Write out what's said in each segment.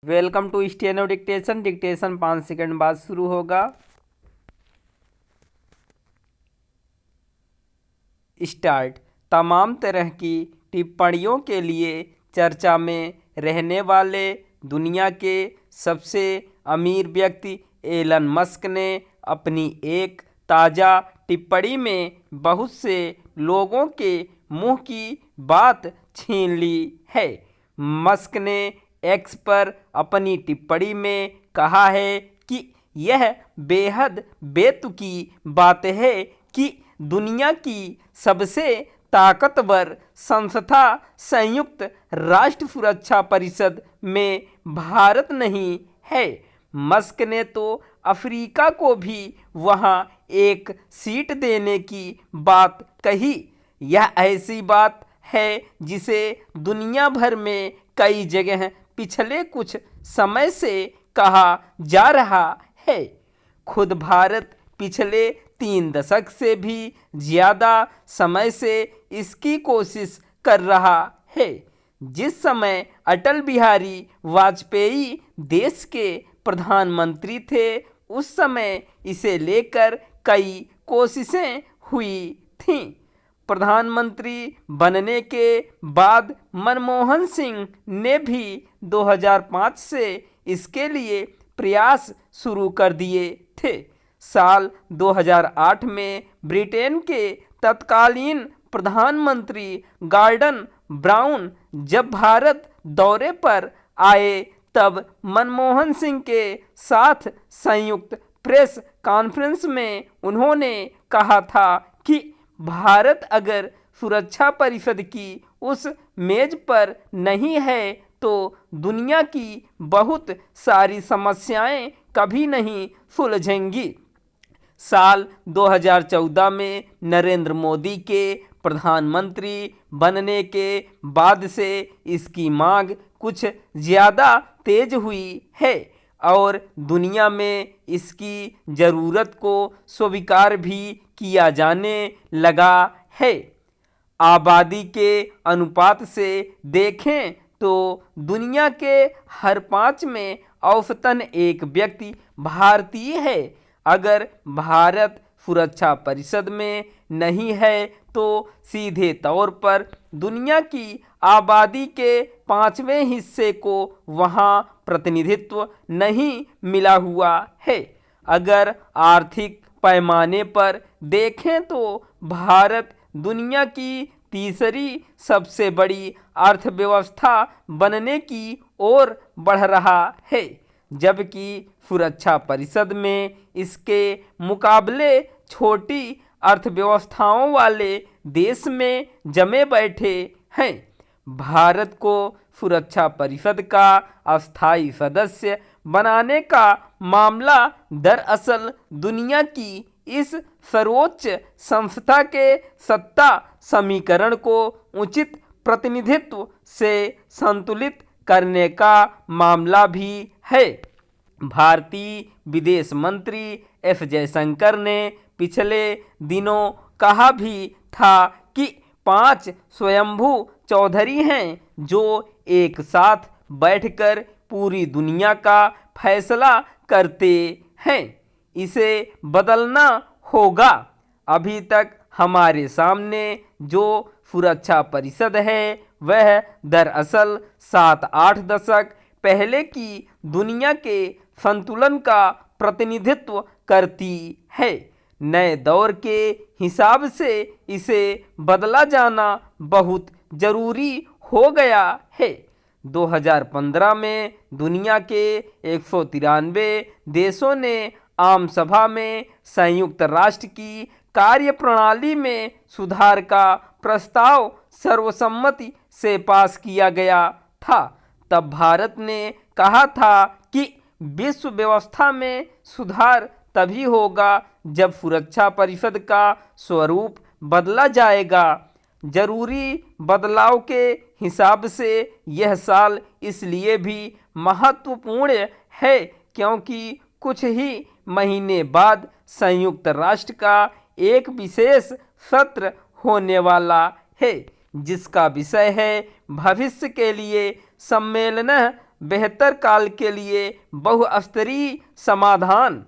Welcome to steno dictation. Dictation 5 second बाद शुरू होगा। स्टार्ट। तमाम तरह की टिप्पणियों के लिए चर्चा में रहने वाले दुनिया के सबसे अमीर व्यक्ति एलन मस्क ने अपनी एक ताज़ा टिप्पणी में बहुत से लोगों के मुंह की बात छीन ली है। मस्क ने एक्स पर अपनी टिप्पणी में कहा है कि यह बेहद बेतुकी बात है कि दुनिया की सबसे ताकतवर संस्था संयुक्त राष्ट्र सुरक्षा परिषद में भारत नहीं है। मस्क ने तो अफ्रीका को भी वहां एक सीट देने की बात कही। यह ऐसी बात है जिसे दुनिया भर में कई जगह पिछले कुछ समय से कहा जा रहा है। खुद भारत पिछले 3 दशक से भी ज़्यादा समय से इसकी कोशिश कर रहा है। जिस समय अटल बिहारी वाजपेयी देश के प्रधानमंत्री थे, उस समय इसे लेकर कई कोशिशें हुई थीं। प्रधानमंत्री बनने के बाद मनमोहन सिंह ने भी 2005 से इसके लिए प्रयास शुरू कर दिए थे। साल 2008 में ब्रिटेन के तत्कालीन प्रधानमंत्री गॉर्डन ब्राउन जब भारत दौरे पर आए, तब मनमोहन सिंह के साथ संयुक्त प्रेस कॉन्फ्रेंस में उन्होंने कहा था कि भारत अगर सुरक्षा परिषद की उस मेज पर नहीं है तो दुनिया की बहुत सारी समस्याएं कभी नहीं सुलझेंगी। साल 2014 में नरेंद्र मोदी के प्रधानमंत्री बनने के बाद से इसकी मांग कुछ ज़्यादा तेज हुई है और दुनिया में इसकी ज़रूरत को स्वीकार भी किया जाने लगा है। आबादी के अनुपात से देखें तो दुनिया के हर 5 में औसतन एक व्यक्ति भारतीय है। अगर भारत सुरक्षा परिषद में नहीं है तो सीधे तौर पर दुनिया की आबादी के 5वें हिस्से को वहां प्रतिनिधित्व नहीं मिला हुआ है। अगर आर्थिक पैमाने पर देखें तो भारत दुनिया की तीसरी सबसे बड़ी अर्थव्यवस्था बनने की ओर बढ़ रहा है, जबकि सुरक्षा परिषद में इसके मुकाबले छोटी अर्थव्यवस्थाओं वाले देश में जमे बैठे हैं। भारत को सुरक्षा परिषद का अस्थायी सदस्य बनाने का मामला दरअसल दुनिया की इस सर्वोच्च संस्था के सत्ता समीकरण को उचित प्रतिनिधित्व से संतुलित करने का मामला भी है। भारतीय विदेश मंत्री एस जयशंकर ने पिछले दिनों कहा भी था कि 5 स्वयंभू चौधरी हैं जो एक साथ बैठकर पूरी दुनिया का फैसला करते हैं। इसे बदलना होगा। अभी तक हमारे सामने जो सुरक्षा परिषद है वह दरअसल 7-8 दशक पहले की दुनिया के संतुलन का प्रतिनिधित्व करती है। नए दौर के हिसाब से इसे बदला जाना बहुत जरूरी हो गया है। 2015 में दुनिया के 193 देशों ने आम सभा में संयुक्त राष्ट्र की कार्यप्रणाली में सुधार का प्रस्ताव सर्वसम्मति से पास किया गया था। तब भारत ने कहा था कि विश्व व्यवस्था में सुधार तभी होगा जब सुरक्षा परिषद का स्वरूप बदला जाएगा। जरूरी बदलाव के हिसाब से यह साल इसलिए भी महत्वपूर्ण है क्योंकि कुछ ही महीने बाद संयुक्त राष्ट्र का एक विशेष सत्र होने वाला है जिसका विषय है भविष्य के लिए सम्मेलन बेहतर काल के लिए बहुस्तरीय समाधान।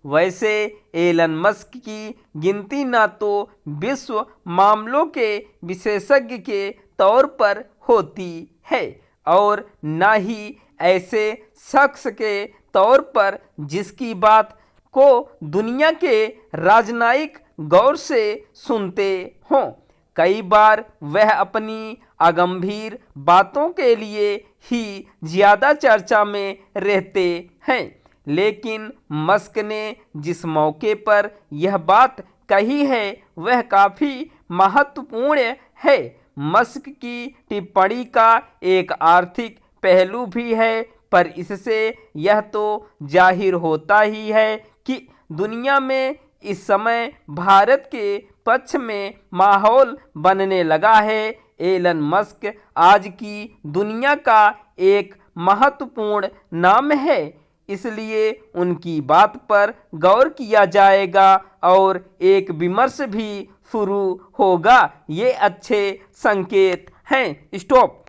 वैसे एलन मस्क की गिनती न तो विश्व मामलों के विशेषज्ञ के तौर पर होती है और न ही ऐसे शख्स के तौर पर जिसकी बात को दुनिया के राजनयिक गौर से सुनते हों। कई बार वह अपनी अगंभीर बातों के लिए ही ज़्यादा चर्चा में रहते हैं, लेकिन मस्क ने जिस मौके पर यह बात कही है वह काफ़ी महत्वपूर्ण है। मस्क की टिप्पणी का एक आर्थिक पहलू भी है, पर इससे यह तो जाहिर होता ही है कि दुनिया में इस समय भारत के पक्ष में माहौल बनने लगा है। एलन मस्क आज की दुनिया का एक महत्वपूर्ण नाम है, इसलिए उनकी बात पर गौर किया जाएगा और एक विमर्श भी शुरू होगा। ये अच्छे संकेत हैं। स्टॉप।